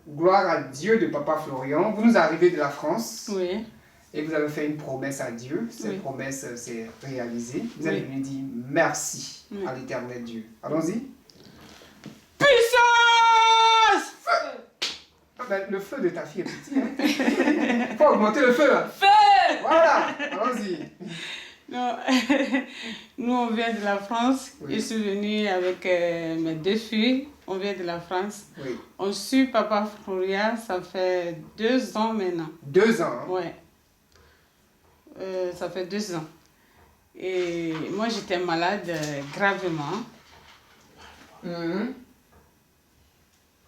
gloire à Dieu de Papa Florian. Vous nous arrivez de la France. Oui. Et vous avez fait une promesse à Dieu. Cette promesse s'est réalisée. Vous avez venu dire merci à l'Éternel Dieu. Allons-y. Puissance! Feu! Ah ben, le feu de ta fille est petit. Il faut augmenter le feu. Là. Feu! Voilà. Allons-y. Non. Nous, on vient de la France. Je suis venue avec mes 2 filles. On vient de la France. Oui. On suit Papa Florian, ça fait 2 ans maintenant. 2 ans. Hein? Ouais. Ça fait 2 ans. Et moi, j'étais malade gravement.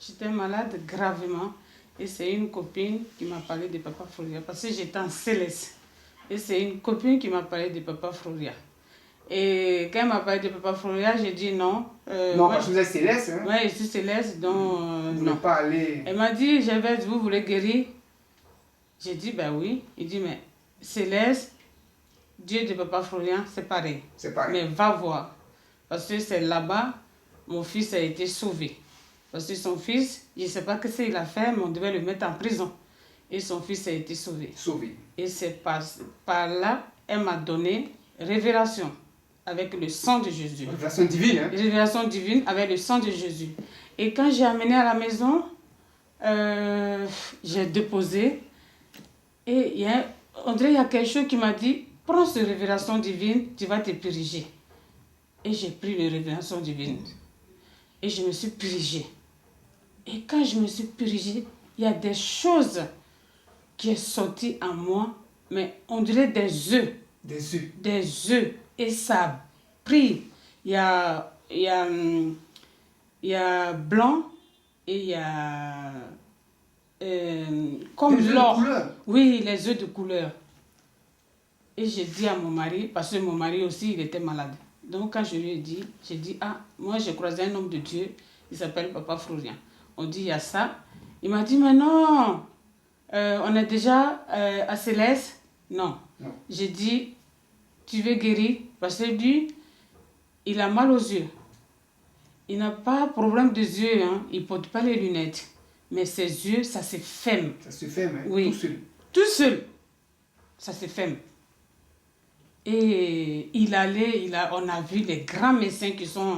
J'étais malade gravement. Et c'est une copine qui m'a parlé de Papa Florian. Parce que j'étais en Céleste. Et c'est une copine qui m'a parlé de Papa Florian. Et quand elle m'a parlé de Papa Florian, j'ai dit non. Non, parce que vous êtes Céleste. Hein? Oui, je suis Céleste, donc vous non. Pas aller... Elle m'a dit, Gervais, vous voulez guérir? J'ai dit, ben oui. Il dit, mais Céleste, Dieu de Papa Florian, c'est pareil. C'est pareil. Mais va voir. Parce que c'est là-bas, mon fils a été sauvé. Parce que son fils, je ne sais pas ce qu'il a fait, mais on devait le mettre en prison. Et son fils a été sauvé. Sauvé. Et c'est par là, elle m'a donné révélation avec le sang de Jésus. Révélation divine, hein? Révélation divine avec le sang de Jésus. Et quand j'ai amené à la maison, j'ai déposé. Et on dirait qu'il y a quelque chose qui m'a dit, prends cette révélation divine, tu vas te puriger. Et j'ai pris la révélation divine. Et je me suis purigée. Et quand je me suis purigée, il y a des choses qui sont sorties en moi, mais on dirait des œufs. Des œufs. Des œufs. Et ça a pris. Il y a blanc et il y a comme l'or. Oui, les œufs de couleur. Et j'ai dit à mon mari, parce que mon mari aussi, il était malade. Donc quand je lui ai dit, j'ai dit, ah, moi j'ai croisé un homme de Dieu, il s'appelle Papa Florian. On dit, il y a ça. Il m'a dit, mais non, on est déjà à Céleste. Non. J'ai dit, tu veux guérir? Parce que lui, il a mal aux yeux. Il n'a pas de problème des yeux, hein. Il ne porte pas les lunettes. Mais ses yeux, ça se ferme. Ça se ferme, hein? Oui. Tout seul. Tout seul. Ça se ferme. Et on a vu les grands médecins qui sont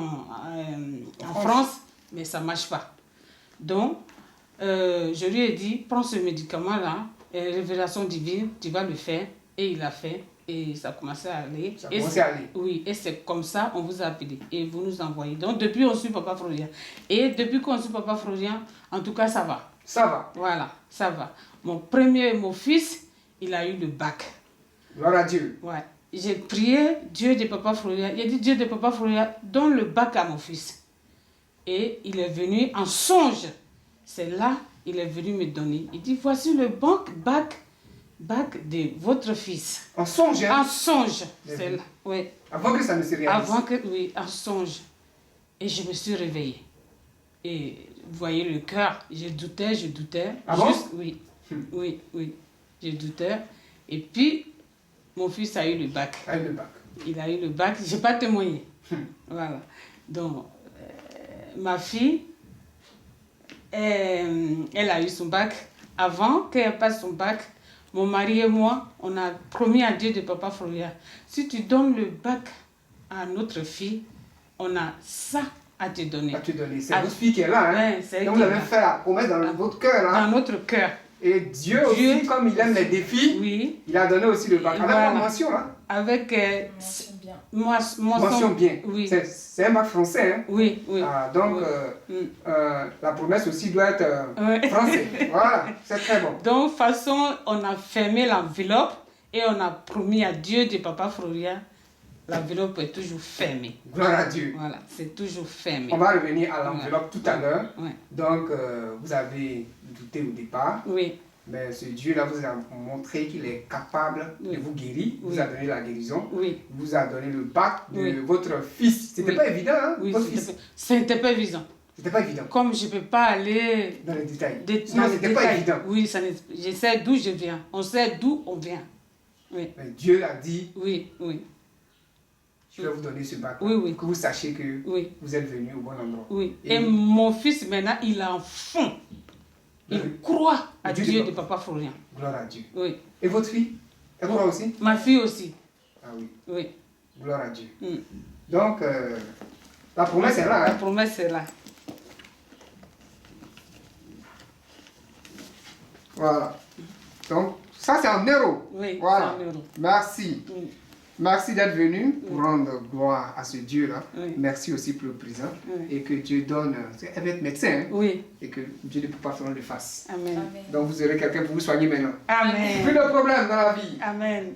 en France, mais ça ne marche pas. Donc, je lui ai dit, prends ce médicament-là, révélation divine, tu vas le faire. Et il l'a fait. Et ça a commencé à aller. Ça a commencé à aller. Oui, et c'est comme ça, on vous a appelé. Et vous nous envoyez. Donc, depuis, on suit Papa Florian. Et depuis qu'on suit Papa Florian, en tout cas, ça va. Ça va. Voilà, ça va. Mon fils, il a eu le bac. Gloire à Dieu. Ouais. J'ai prié Dieu de Papa Florian. Il a dit, Dieu de Papa Florian, donne le bac à mon fils. Et il est venu en songe. C'est là, il est venu me donner. Il dit, voici le bac de votre fils. En songe, hein? En songe. C'est là, oui. Avant que ça ne se réalise. Oui, en songe. Et je me suis réveillée. Et vous voyez le cœur, je doutais. Ah bon? Oui, oui. Je doutais. Et puis, mon fils a eu le bac. Il a eu le bac. Je n'ai pas témoigné. Voilà. Donc, ma fille, elle a eu son bac. Avant qu'elle passe son bac, mon mari et moi, on a promis à Dieu de Papa Florian, si tu donnes le bac à notre fille, on a ça à te donner. C'est votre fille qui est là. Hein? Ouais, donc vous avez fait la promesse dans votre cœur. Hein? Dans notre cœur. Et Dieu aussi, comme il aime les défis, oui. Il a donné aussi le bac. Avec voilà. la mention, hein? Avec mention bien. Oui. C'est un bac français. Hein? Oui. Ah, donc, la promesse aussi doit être français. Voilà, c'est très bon. Donc, de toute façon, on a fermé l'enveloppe et on a promis à Dieu de Papa Florian. L'enveloppe est toujours fermée. Gloire à Dieu. Voilà, c'est toujours fermé. On va revenir à l'enveloppe tout à l'heure. Ouais. Donc, vous avez douté au départ. Oui. Mais ce Dieu-là vous a montré qu'il est capable de vous guérir. Vous a donné la guérison. Oui. Vous a donné le bac de votre fils. C'était pas évident, hein? Oui, votre fils. C'était pas évident. C'était pas évident. Comme je ne peux pas aller dans les détails. Non, c'était pas évident. Oui, je sais d'où je viens. On sait d'où on vient. Oui. Mais Dieu a dit. Oui. Je vais vous donner ce bac. Oui. Que vous sachiez que vous êtes venu au bon endroit. Oui. Et mon fils, maintenant, il est en fond. Il croit à Dieu Dieu de de Papa Florian. Gloire à Dieu. Oui. Et votre fille? Elle croit aussi? Ma fille aussi. Ah oui. Oui. Gloire à Dieu. Donc, la promesse est là. La Hein? promesse est là. Voilà. Donc, ça c'est en euros. Oui, Voilà. c'est en euros. Merci. Oui. Merci d'être venu pour rendre gloire à ce Dieu-là. Oui. Merci aussi pour le président. Oui. Et que Dieu donne. Elle va être médecin. Hein? Oui. Et que Dieu ne peut pas faire le fasse. Amen. Donc vous aurez quelqu'un pour vous soigner maintenant. Amen. Plus de problème dans la vie. Amen.